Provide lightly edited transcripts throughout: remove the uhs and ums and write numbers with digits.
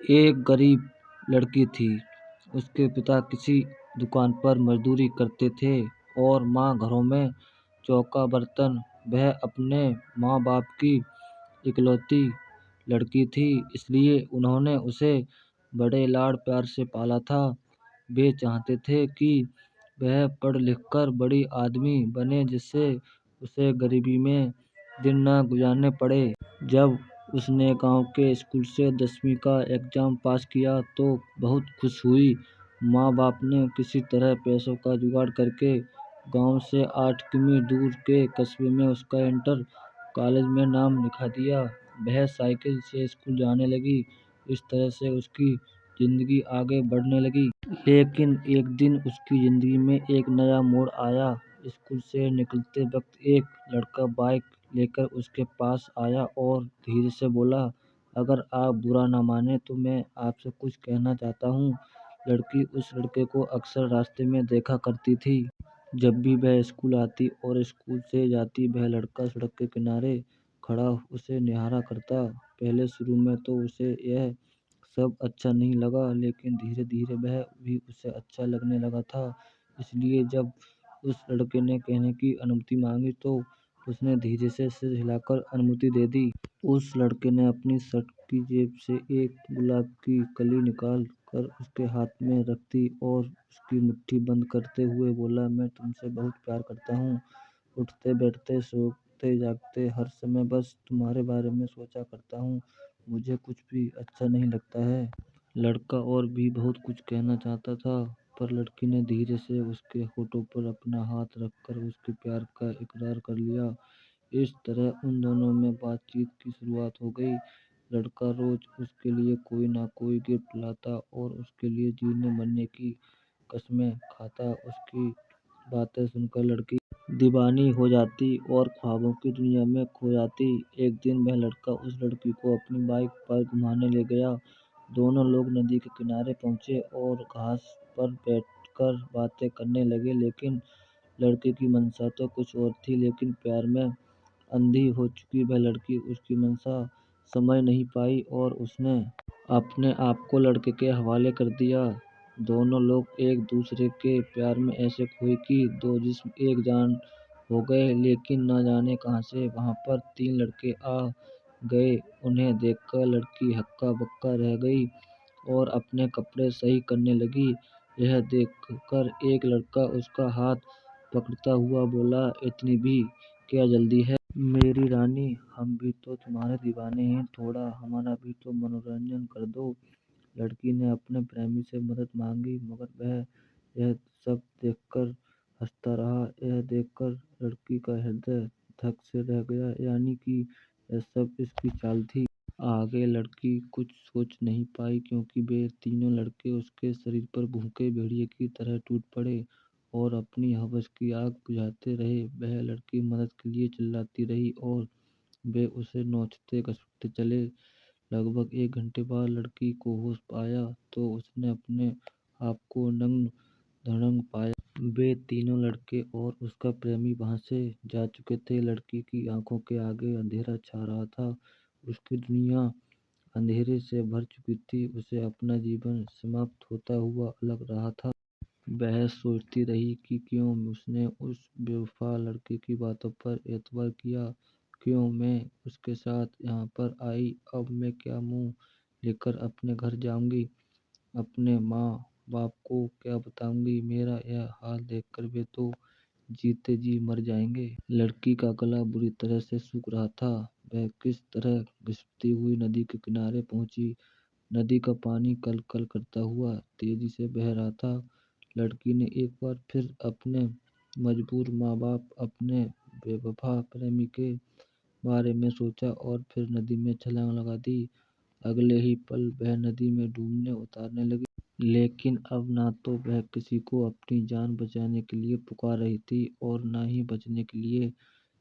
एक गरीब लड़की थी। उसके पिता किसी दुकान पर मजदूरी करते थे और माँ घरों में चौका बर्तन। वह अपने माँ बाप की इकलौती लड़की थी, इसलिए उन्होंने उसे बड़े लाड प्यार से पाला था। वे चाहते थे कि वह पढ़ लिख कर बड़ी आदमी बने, जिससे उसे गरीबी में दिन न गुजारने पड़े। जब उसने गांव के स्कूल से 10वीं का एग्जाम पास किया तो बहुत खुश हुई। माँ बाप ने किसी तरह पैसों का जुगाड़ करके गांव से 8 किमी दूर के कस्बे में उसका इंटर कॉलेज में नाम लिखा दिया। वह साइकिल से स्कूल जाने लगी। इस तरह से उसकी जिंदगी आगे बढ़ने लगी। लेकिन एक दिन उसकी जिंदगी में एक नया मोड़ आया। स्कूल से निकलते वक्त एक लड़का बाइक लेकर उसके पास आया और धीरे से बोला, अगर आप बुरा ना माने तो मैं आपसे कुछ कहना चाहता हूँ। लड़की उस लड़के को अक्सर रास्ते में देखा करती थी। जब भी वह स्कूल आती और स्कूल से जाती, वह लड़का सड़क के किनारे खड़ा उसे निहारा करता। पहले शुरू में तो उसे यह सब अच्छा नहीं लगा, लेकिन धीरे धीरे वह भी उसे अच्छा लगने लगा था। इसलिए जब उस लड़के ने कहने की अनुमति मांगी तो उसने धीरे से सिर हिलाकर अनुमति दे दी। उस लड़के ने अपनी शर्ट की जेब से एक गुलाब की कली निकाल कर उसके हाथ में रख दी और उसकी मुट्ठी बंद करते हुए बोला, मैं तुमसे बहुत प्यार करता हूँ। उठते बैठते सोते जागते हर समय बस तुम्हारे बारे में सोचा करता हूँ। मुझे कुछ भी अच्छा नहीं लगता है। लड़का और भी बहुत कुछ कहना चाहता था, पर लड़की ने धीरे से उसके होठों पर अपना हाथ रखकर उसके प्यार का इकरार कर लिया। इस तरह उन दोनों में बातचीत की शुरुआत हो गई। लड़का रोज उसके लिए कोई ना कोई गिफ्ट लाता और उसके लिए जीने मरने की कस्में खाता। उसकी बातें सुनकर लड़की दीवानी हो जाती और ख्वाबों की दुनिया में खो जाती। एक दिन वह लड़का उस लड़की को अपनी बाइक पर घुमाने ले गया। दोनों लोग नदी के किनारे पहुंचे और घास पर बैठकर बातें करने लगे। लेकिन लड़के की मंशा तो कुछ और थी। लेकिन प्यार में अंधी हो चुकी वह लड़की उसकी मंशा समझ नहीं पाई और उसने अपने आप को लड़के के हवाले कर दिया। दोनों लोग एक दूसरे के प्यार में ऐसे खोए कि दो जिस्म एक जान हो गए। लेकिन न जाने कहां से वहां पर 3 लड़के आ गए। उन्हें देखकर लड़की हक्का बक्का रह गई और अपने कपड़े सही करने लगी। यह देखकर एक लड़का उसका हाथ पकड़ता हुआ बोला, इतनी भी क्या जल्दी है मेरी रानी, हम भी तो तुम्हारे दीवाने हैं, थोड़ा हमारा भी तो मनोरंजन कर दो। लड़की ने अपने प्रेमी से मदद मांगी, मगर वह यह सब देखकर हंसता रहा। यह देखकर लड़की का हृदय धक से रह गया, यानी कि यह सब इसकी चाल थी। आगे लड़की कुछ सोच नहीं पाई, क्योंकि वे तीनों लड़के उसके शरीर पर भूखे भेड़िए की तरह टूट पड़े और अपनी हवस की आग बुझाते रहे। वह लड़की मदद के लिए चिल्लाती रही और वे उसे नोचते घसीटते चले। लगभग 1 घंटे बाद लड़की को होश आया तो उसने अपने आप को नग्न धड़ंग पाया। वे तीनों लड़के और उसका प्रेमी वहां से जा चुके थे। लड़की की आंखों के आगे अंधेरा छा रहा था। उसकी दुनिया अंधेरे से भर चुकी थी। उसे अपना जीवन समाप्त होता हुआ लग रहा था। वह सोचती रही कि क्यों उसने उस बेवफा लड़के की बातों पर एतबार किया, क्यों मैं उसके साथ यहाँ पर आई। अब मैं क्या मुंह लेकर अपने घर जाऊंगी, अपने माँ बाप को क्या बताऊंगी। मेरा यह हाल देखकर वे तो जीते जी मर जाएंगे। लड़की का गला बुरी तरह से सूख रहा था। वह किस तरह घिसती हुई नदी के किनारे पहुंची। नदी का पानी कल कल करता हुआ तेजी से बह रहा था। लड़की ने एक बार फिर अपने मजबूर माँ बाप, अपने बेवफा प्रेमी के बारे में सोचा और फिर नदी में छलांग लगा दी। अगले ही पल वह नदी में डूबने उतारने लगी। लेकिन अब ना तो वह किसी को अपनी जान बचाने के लिए पुकार रही थी और ना ही बचने के लिए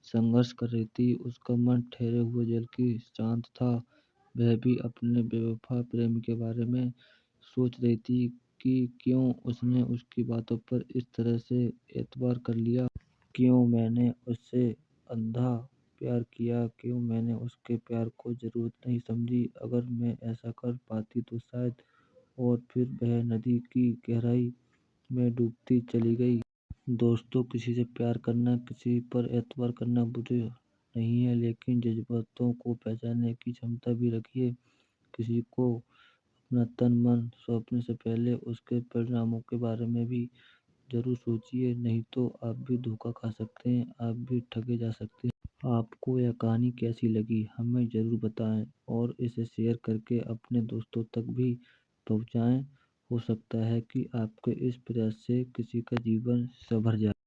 संघर्ष कर रही थी। उसका मन ठहरे हुए जल की शांत था। वह भी अपने बेवफा प्रेमी के बारे में सोच रही थी कि क्यों उसने उसकी बातों पर इस तरह से एतबार कर लिया, क्यों मैंने उससे अंधा प्यार किया, क्यों मैंने उसके प्यार को ज़रूरत नहीं समझी। अगर मैं ऐसा कर पाती तो शायद। और फिर वह नदी की गहराई में डूबती चली गई। दोस्तों, किसी से प्यार करना, किसी पर एतबार करना बुरे नहीं है, लेकिन जज्बातों को पहचानने की क्षमता भी रखिए। किसी को अपना तन मन सौंपने से पहले उसके परिणामों के बारे में भी ज़रूर सोचिए, नहीं तो आप भी धोखा खा सकते हैं, आप भी ठगे जा सकते हैं। आपको यह कहानी कैसी लगी हमें ज़रूर बताएं और इसे शेयर करके अपने दोस्तों तक भी पहुंचाएं। हो सकता है कि आपके इस प्रयास से किसी का जीवन संवर जाए।